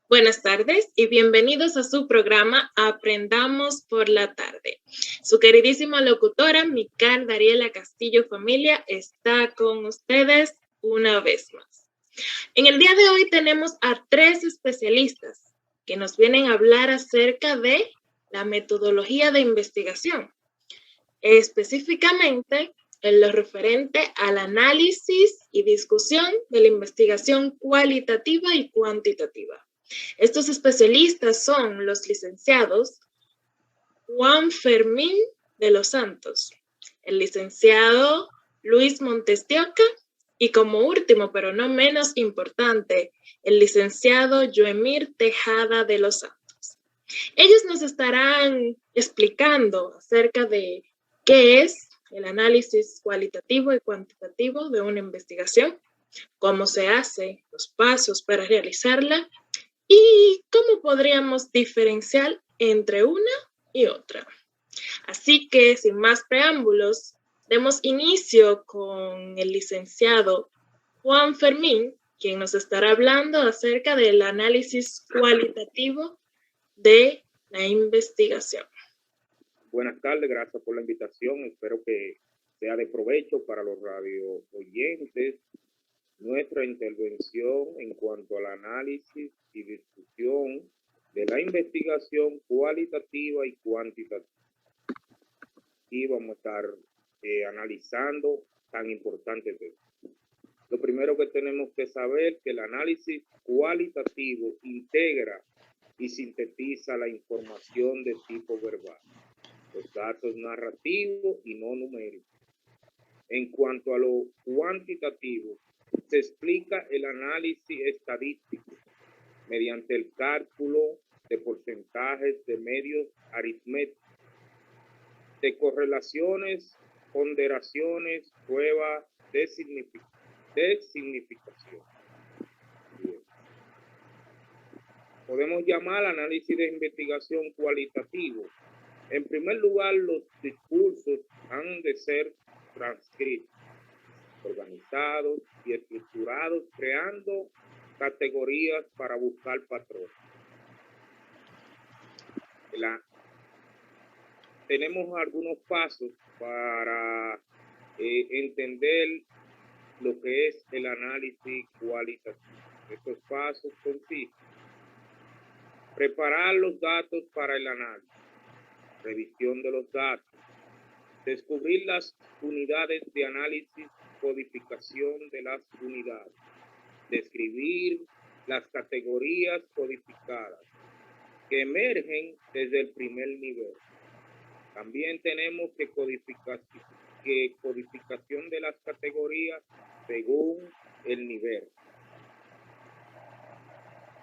Buenas tardes y bienvenidos a su programa Aprendamos por la Tarde. Su queridísima locutora, Mical Dariela Castillo Familia, está con ustedes una vez más. En el día de hoy tenemos a 3 especialistas que nos vienen a hablar acerca de la metodología de investigación, específicamente en lo referente al análisis y discusión de la investigación cualitativa y cuantitativa. Estos especialistas son los licenciados Juan Fermín de los Santos, el licenciado Luis Montes de Oca y como último, pero no menos importante, el licenciado Joemir Tejada de los Santos. Ellos nos estarán explicando acerca de qué es el análisis cualitativo y cuantitativo de una investigación, cómo se hace, los pasos para realizarla, ¿y cómo podríamos diferenciar entre una y otra? Así que, sin más preámbulos, demos inicio con el licenciado Juan Fermín, quien nos estará hablando acerca del análisis cualitativo de la investigación. Buenas tardes, gracias por la invitación. Espero que sea de provecho para los radio oyentes. Nuestra intervención en cuanto al análisis y discusión de la investigación cualitativa y cuantitativa. Y vamos a estar analizando tan importante tema. Lo primero que tenemos que saber es que el análisis cualitativo integra y sintetiza la información de tipo verbal, los datos narrativos y no numéricos. En cuanto a lo cuantitativo, se explica el análisis estadístico mediante el cálculo de porcentajes de medios aritméticos, de correlaciones, ponderaciones, pruebas de significación. Bien. Podemos llamar análisis de investigación cualitativo. En primer lugar, los discursos han de ser transcritos, organizados y estructurados, creando categorías para buscar patrones. Tenemos algunos pasos para entender lo que es el análisis cualitativo. Estos pasos consisten en preparar los datos para el análisis, revisión de los datos, descubrir las unidades de análisis, codificación de las unidades, describir las categorías codificadas que emergen desde el primer nivel. También tenemos que codificación de las categorías según el nivel.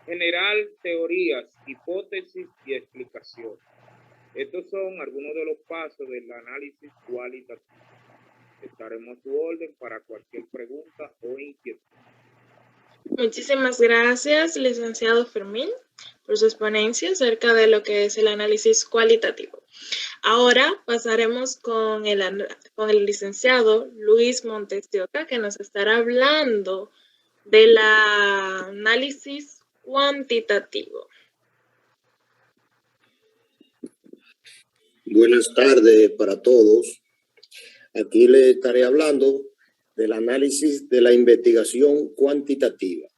Generar teorías, hipótesis y explicaciones. Estos son algunos de los pasos del análisis cualitativo. Estaremos a su orden para cualquier pregunta o inquietud. Muchísimas gracias, licenciado Fermín, por su exponencia acerca de lo que es el análisis cualitativo. Ahora pasaremos con el licenciado Luis Montes de Oca, que nos estará hablando del análisis cuantitativo. Buenas tardes para todos. Aquí le estaré hablando del análisis de la investigación cuantitativa.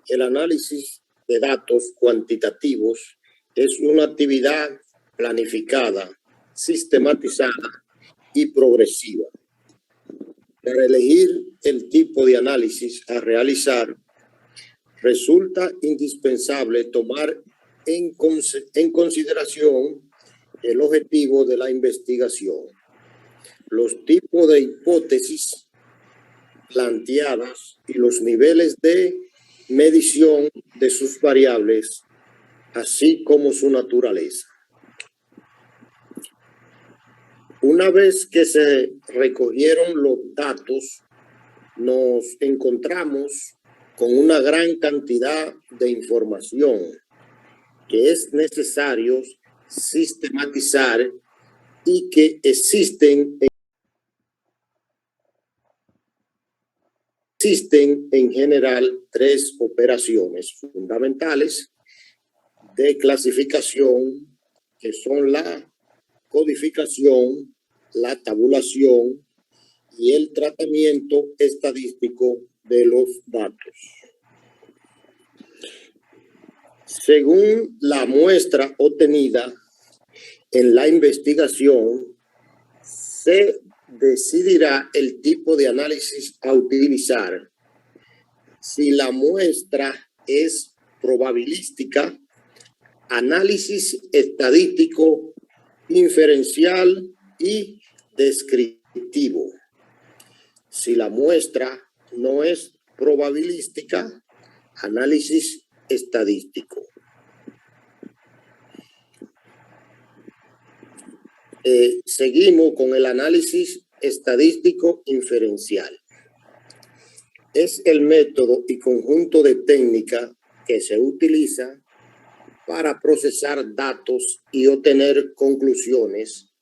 El análisis de datos cuantitativos es una actividad planificada, sistematizada y progresiva. Para elegir el tipo de análisis a realizar, resulta indispensable tomar en consideración el objetivo de la investigación, los tipos de hipótesis planteadas y los niveles de medición de sus variables, así como su naturaleza. Una vez que se recogieron los datos, nos encontramos con una gran cantidad de información que es necesario sistematizar y que existen Existen en general tres operaciones fundamentales de clasificación, que son la codificación, la tabulación y el tratamiento estadístico de los datos. Según la muestra obtenida en la investigación, se decidirá el tipo de análisis a utilizar. Si la muestra es probabilística, análisis estadístico, inferencial y descriptivo. Si la muestra no es probabilística, análisis estadístico. Seguimos con el análisis estadístico inferencial. Es el método y conjunto de técnicas que se utiliza para procesar datos y obtener conclusiones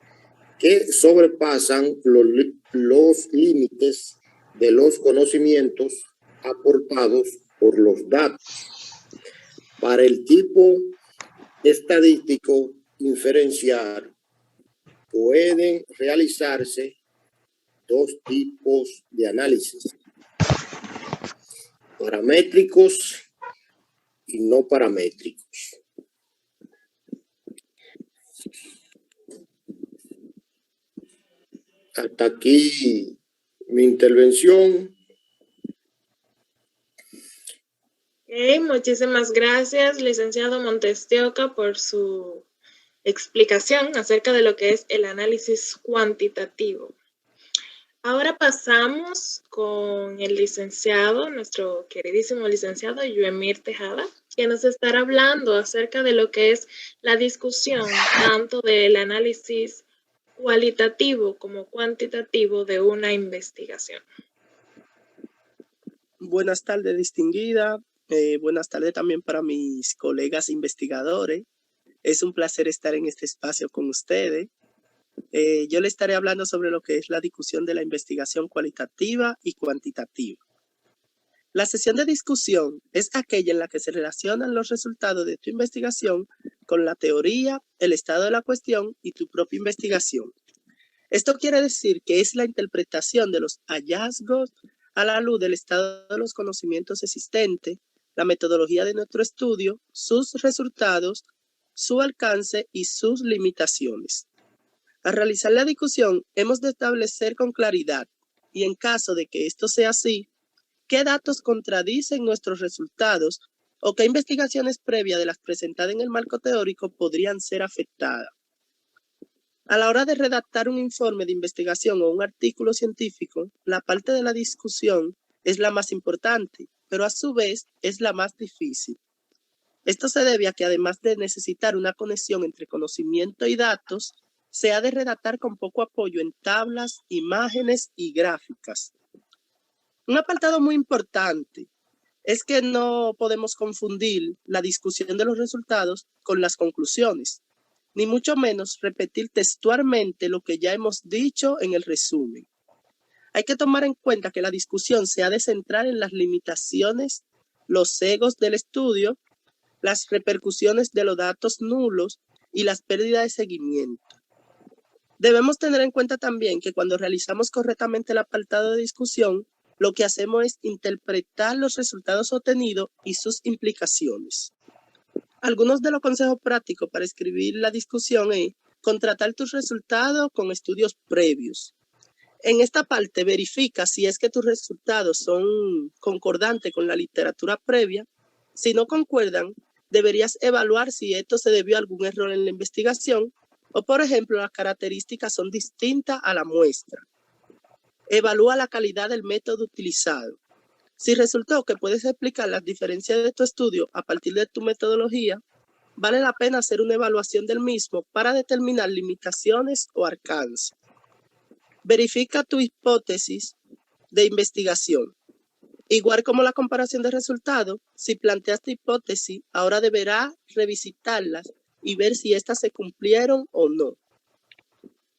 que sobrepasan los límites de los conocimientos aportados por los datos. Para el tipo estadístico inferencial pueden realizarse dos tipos de análisis: paramétricos y no paramétricos. Hasta aquí mi intervención. Muchísimas gracias, licenciado Montes de Oca, por su explicación acerca de lo que es el análisis cuantitativo. Ahora pasamos con el licenciado, nuestro queridísimo licenciado Yoemir Tejada, que nos estará hablando acerca de lo que es la discusión tanto del análisis cualitativo como cuantitativo de una investigación. Buenas tardes, distinguida. Buenas tardes también para mis colegas investigadores. Es un placer estar en este espacio con ustedes. Yo le estaré hablando sobre lo que es la discusión de la investigación cualitativa y cuantitativa. La sesión de discusión es aquella en la que se relacionan los resultados de tu investigación con la teoría, el estado de la cuestión y tu propia investigación. Esto quiere decir que es la interpretación de los hallazgos a la luz del estado de los conocimientos existentes, la metodología de nuestro estudio, sus resultados, su alcance y sus limitaciones. Al realizar la discusión, hemos de establecer con claridad, y en caso de que esto sea así, qué datos contradicen nuestros resultados o qué investigaciones previas de las presentadas en el marco teórico podrían ser afectadas. A la hora de redactar un informe de investigación o un artículo científico, la parte de la discusión es la más importante, pero a su vez es la más difícil. Esto se debe a que además de necesitar una conexión entre conocimiento y datos, se ha de redactar con poco apoyo en tablas, imágenes y gráficas. Un apartado muy importante es que no podemos confundir la discusión de los resultados con las conclusiones, ni mucho menos repetir textualmente lo que ya hemos dicho en el resumen. Hay que tomar en cuenta que la discusión se ha de centrar en las limitaciones, los sesgos del estudio, las repercusiones de los datos nulos y las pérdidas de seguimiento. Debemos tener en cuenta también que cuando realizamos correctamente el apartado de discusión, lo que hacemos es interpretar los resultados obtenidos y sus implicaciones. Algunos de los consejos prácticos para escribir la discusión es contratar tus resultados con estudios previos. En esta parte verifica si es que tus resultados son concordantes con la literatura previa. Si no concuerdan, deberías evaluar si esto se debió a algún error en la investigación o, por ejemplo, las características son distintas a la muestra. Evalúa la calidad del método utilizado. Si resultó que puedes explicar las diferencias de tu estudio a partir de tu metodología, vale la pena hacer una evaluación del mismo para determinar limitaciones o alcance. Verifica tu hipótesis de investigación. Igual como la comparación de resultados, si planteaste hipótesis, ahora deberás revisitarlas y ver si éstas se cumplieron o no.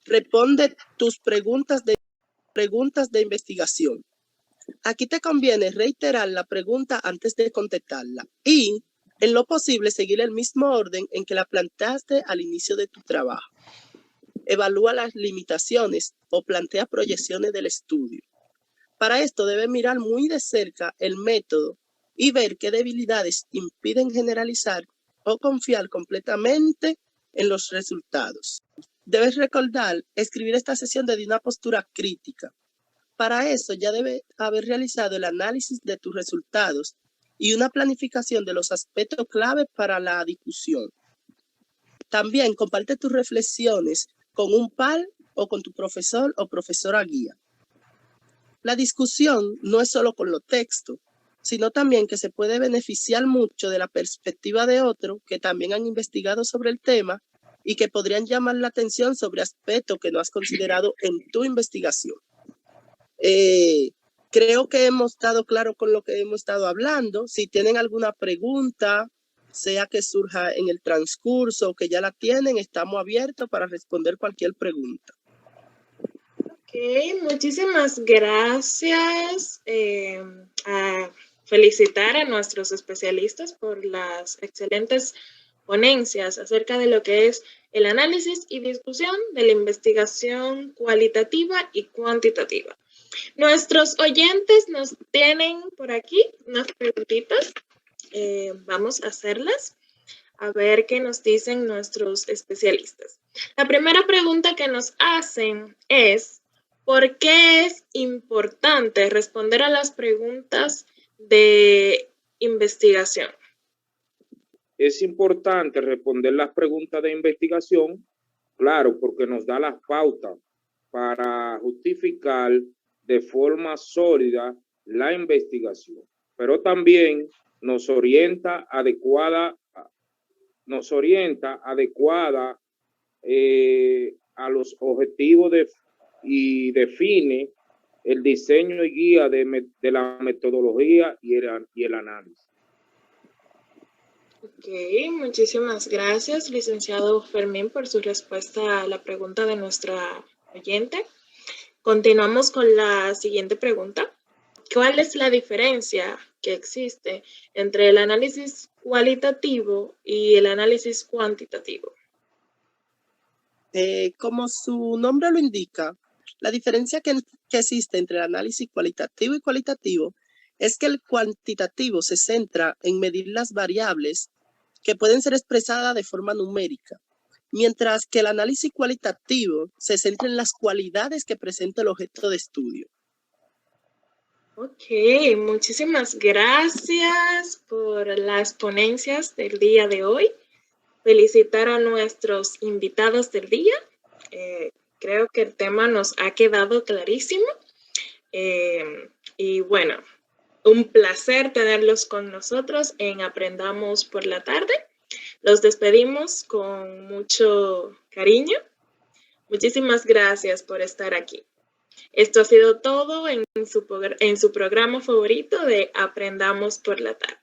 Responde tus preguntas de investigación. Aquí te conviene reiterar la pregunta antes de contestarla y, en lo posible, seguir el mismo orden en que la planteaste al inicio de tu trabajo. Evalúa las limitaciones o plantea proyecciones del estudio. Para esto debes mirar muy de cerca el método y ver qué debilidades impiden generalizar o confiar completamente en los resultados. Debes recordar escribir esta sesión desde una postura crítica. Para eso ya debes haber realizado el análisis de tus resultados y una planificación de los aspectos clave para la discusión. También comparte tus reflexiones con un par o con tu profesor o profesora guía. La discusión no es solo con los textos, sino también que se puede beneficiar mucho de la perspectiva de otros que también han investigado sobre el tema y que podrían llamar la atención sobre aspectos que no has considerado en tu investigación. Creo que hemos estado claros con lo que hemos estado hablando. Si tienen alguna pregunta, sea que surja en el transcurso o que ya la tienen, estamos abiertos para responder cualquier pregunta. Ok, muchísimas gracias. A felicitar a nuestros especialistas por las excelentes ponencias acerca de lo que es el análisis y discusión de la investigación cualitativa y cuantitativa. Nuestros oyentes nos tienen por aquí unas preguntitas. Vamos a hacerlas. A ver qué nos dicen nuestros especialistas. La primera pregunta que nos hacen es, ¿por qué es importante responder a las preguntas de investigación? Es importante responder las preguntas de investigación, claro, porque nos da las pautas para justificar de forma sólida la investigación, pero también nos orienta adecuada a los objetivos y define el diseño y guía de la metodología y el análisis. Ok, muchísimas gracias, licenciado Fermín, por su respuesta a la pregunta de nuestra oyente. Continuamos con la siguiente pregunta. ¿Cuál es la diferencia que existe entre el análisis cualitativo y el análisis cuantitativo? Como su nombre lo indica, la diferencia que existe entre el análisis cualitativo y cualitativo es que el cuantitativo se centra en medir las variables que pueden ser expresadas de forma numérica, mientras que el análisis cualitativo se centra en las cualidades que presenta el objeto de estudio. Ok, muchísimas gracias por las ponencias del día de hoy. Felicitar a nuestros invitados del día. Creo que el tema nos ha quedado clarísimo. Y bueno, un placer tenerlos con nosotros en Aprendamos por la Tarde. Los despedimos con mucho cariño. Muchísimas gracias por estar aquí. Esto ha sido todo en su programa favorito de Aprendamos por la Tarde.